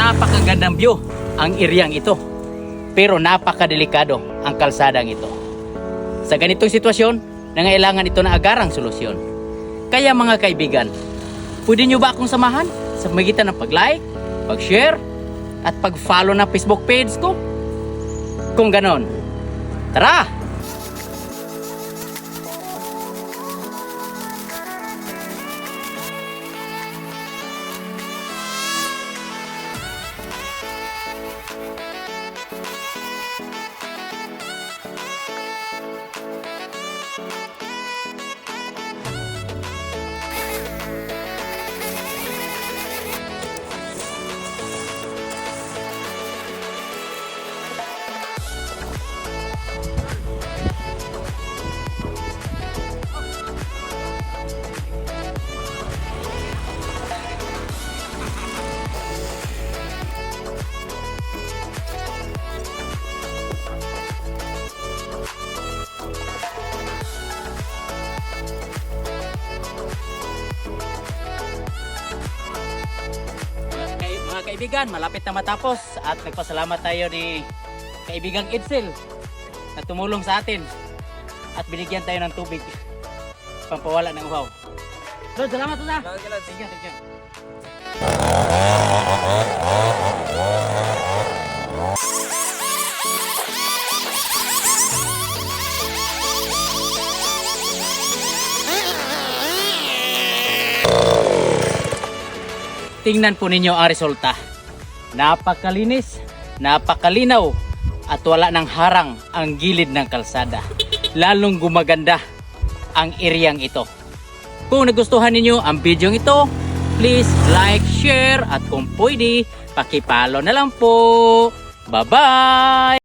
napakagandang view ang eryang ito. Pero napakadelikado ang kalsadang ito. Sa ganitong sitwasyon, nangailangan ito na agarang solusyon. Kaya mga kaibigan, pwede nyo ba akong samahan sa magitan ng pag-like, pag-share, at pag-follow na Facebook page ko? Kung ganon, tara! Mga kaibigan, malapit na matapos at nagpasalamat tayo ni kaibigang Edsel na tumulong sa atin at binigyan tayo ng tubig pampawala ng uhaw. Lord, salamat na. Thank you, thank you. Tingnan po ninyo ang resulta. Napakalinis, napakalinaw, at wala nang harang ang gilid ng kalsada. Lalong gumaganda ang eryang ito. Kung nagustuhan ninyo ang video ito, please like, share, at kung pwede, paki-follow na lang po. Bye-bye!